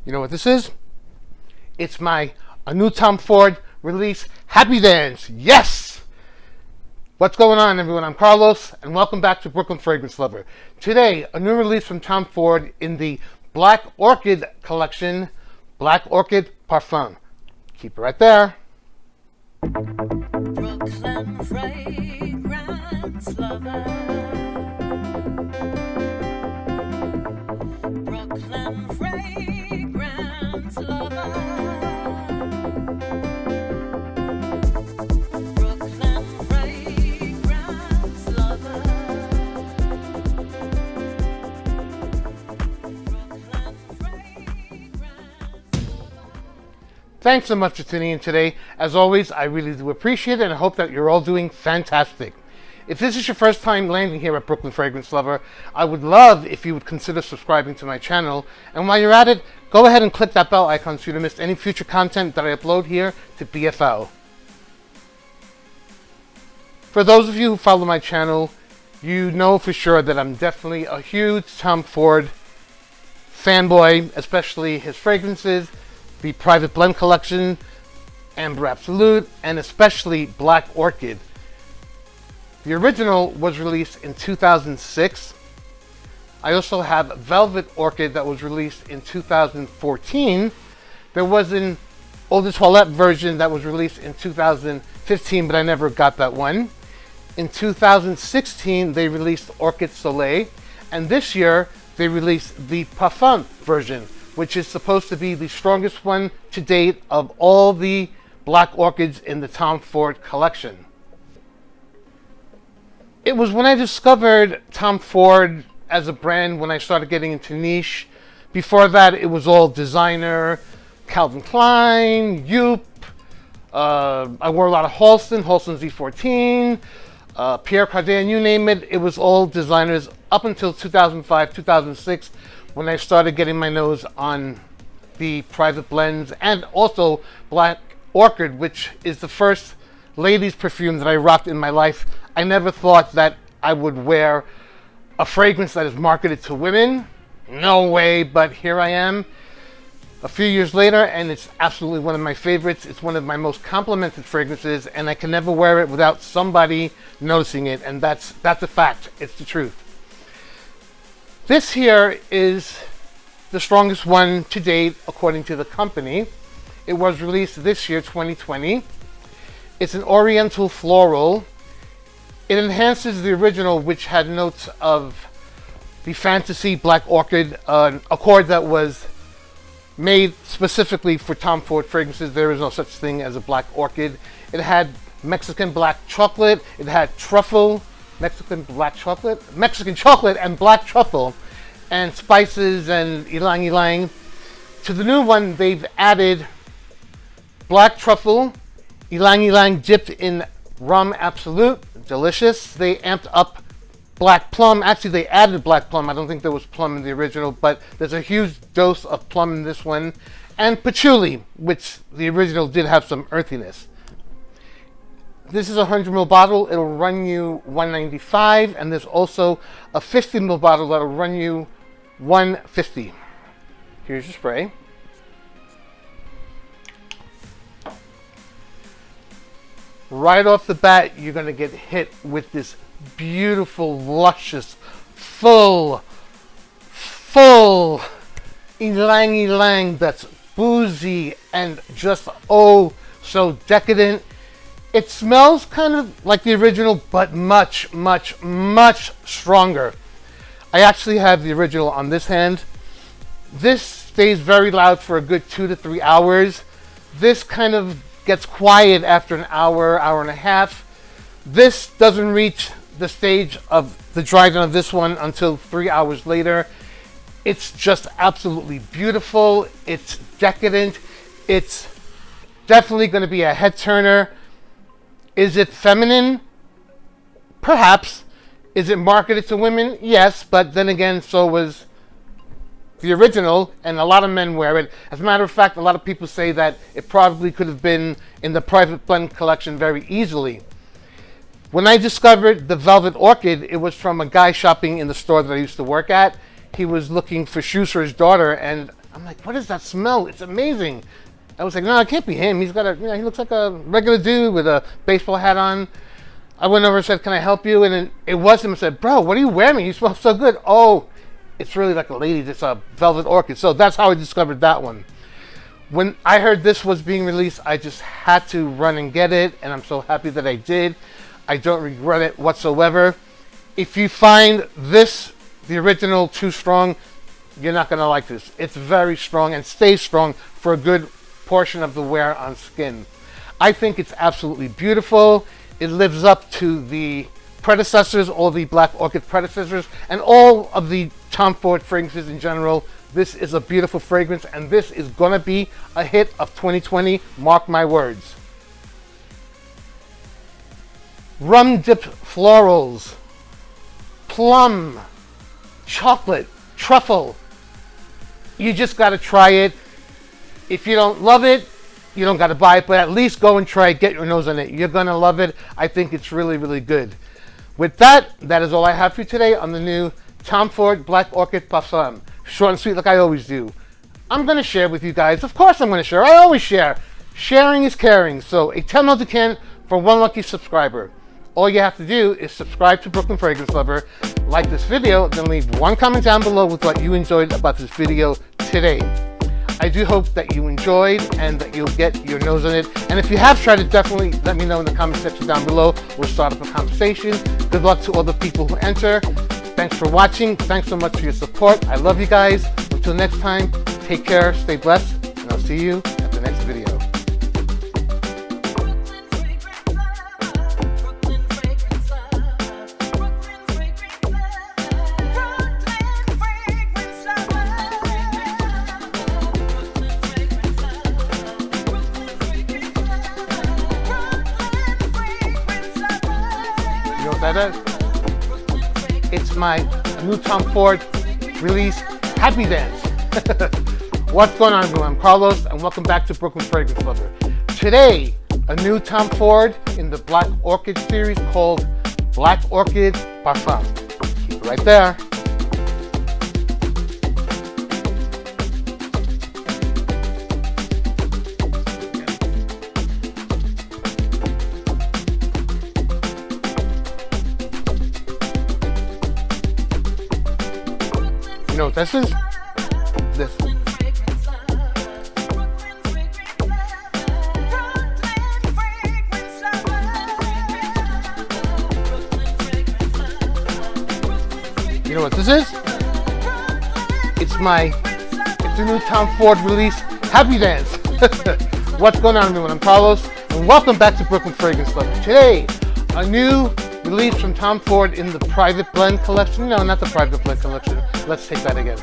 You know what this is? It's a new Tom Ford release, Happy Dance. Yes! What's going on, everyone? I'm Carlos, and welcome back to Brooklyn Fragrance Lover. Today, a new release from Tom Ford in the Black Orchid collection, Black Orchid PARFUM. Keep it right there. Brooklyn Fragrance Lover. Brooklyn Fragrance Lover. Brooklyn Fragrance Lover. Brooklyn Fragrance Lover. Thanks so much for tuning in today. As always, I really do appreciate it, and I hope that you're all doing fantastic. If this is your first time landing here at Brooklyn Fragrance Lover, I would love if you would consider subscribing to my channel. And while you're at it, go ahead and click that bell icon so you don't miss any future content that I upload here to BFL. For those of you who follow my channel, you know for sure that I'm definitely a huge Tom Ford fanboy, especially his fragrances, the Private Blend collection, Amber Absolute, and especially Black Orchid. The original was released in 2006. I also have Velvet Orchid that was released in 2014. There was an Eau de Toilette version that was released in 2015, but I never got that one. In 2016, they released Orchid Soleil, and this year they released the Parfum version, which is supposed to be the strongest one to date of all the Black Orchids in the Tom Ford collection. It was when I discovered Tom Ford as a brand when I started getting into niche. Before that, it was all designer, Calvin Klein, Joop. I wore a lot of Halston Z14, Pierre Cardin, you name it. It was all designers up until 2005, 2006, when I started getting my nose on the Private Blends and also Black Orchid, which is the first ladies perfume that I rocked in my life. I never thought that I would wear a fragrance that is marketed to women. No way, but here I am a few years later, and it's absolutely one of my favorites. It's one of my most complimented fragrances, and I can never wear it without somebody noticing it, and that's a fact. It's the truth. This here is the strongest one to date, according to the company. It was released this year, 2020. It's an oriental floral. It enhances the original, which had notes of the fantasy Black Orchid, an accord that was made specifically for Tom Ford fragrances. There is no such thing as a Black Orchid. It had Mexican black chocolate. It had truffle, Mexican chocolate and black truffle, and spices and ylang ylang. To the new one, they've added black truffle, ylang ylang dipped in rum absolute, delicious. They amped up black plum. Actually, they added black plum. I don't think there was plum in the original, but there's a huge dose of plum in this one. And patchouli, which the original did have some earthiness. This is a 100 ml bottle. It'll run you $195, and there's also a 50 ml bottle that'll run you $150. Here's your spray. Right off the bat, you're going to get hit with this beautiful, luscious, full ylang ylang that's boozy and just oh so decadent. It smells kind of like the original, but much, much, much stronger. I actually have the original on this hand. This stays very loud for a good 2 to 3 hours. This kind of gets quiet after an hour, hour and a half. This doesn't reach the stage of the dry down of this one until 3 hours later. It's just absolutely beautiful. It's decadent. It's definitely going to be a head turner. Is it feminine? Perhaps. Is it marketed to women? Yes, but then again, so was the original, and a lot of men wear it. As a matter of fact, a lot of people say that it probably could have been in the Private Blend collection very easily. When I discovered the Velvet Orchid, it was from a guy shopping in the store that I used to work at. He was looking for shoes for his daughter, and I'm like, what is that smell? It's amazing. I was like, no, it can't be him. He's got he looks like a regular dude with a baseball hat on. I went over and said, can I help you? And then it was him. I said, bro, what are you wearing? You smell so good. Oh, it's really like a lady. It's a velvet orchid. So that's how I discovered that one. When I heard this was being released, I just had to run and get it. And I'm so happy that I did. I don't regret it whatsoever. If you find this, the original, too strong, you're not going to like this. It's very strong and stays strong for a good portion of the wear on skin. I think it's absolutely beautiful. It lives up to the predecessors, all the Black Orchid predecessors, and all of the Tom Ford fragrances in general. This is a beautiful fragrance, and this is going to be a hit of 2020. Mark my words. Rum dipped florals, plum, chocolate, truffle. You just got to try it. If you don't love it, you don't got to buy it, but at least go and try it. Get your nose on it. You're going to love it. I think it's really, really good. With that, that is all I have for you today on the new Tom Ford Black Orchid PARFUM. Short and sweet like I always do. I'm going to share with you guys. Of course I'm going to share. I always share. Sharing is caring. So a $10 can for one lucky subscriber. All you have to do is subscribe to Brooklyn Fragrance Lover, like this video, then leave one comment down below with what you enjoyed about this video today. I do hope that you enjoyed and that you'll get your nose on it. And if you have tried it, definitely let me know in the comment section down below. We'll start up a conversation. Good luck to all the people who enter. Thanks for watching. Thanks so much for your support. I love you guys. Until next time, take care, stay blessed, and I'll see you at the next video. You know what that is? It's my new Tom Ford release, Happy Dance. What's going on, everyone? I'm Carlos, and welcome back to Brooklyn Fragrance Lover. Today, a new Tom Ford in the Black Orchid series called Black Orchid PARFUM. Keep it right there. You know what this is? This. You know what this is? It's a new Tom Ford release, Happy Dance. What's going on, everyone? I'm Carlos, and welcome back to Brooklyn Fragrance Lover. Today, a new release from Tom Ford in the Private Blend collection. No, not the Private Blend collection. Let's take that again.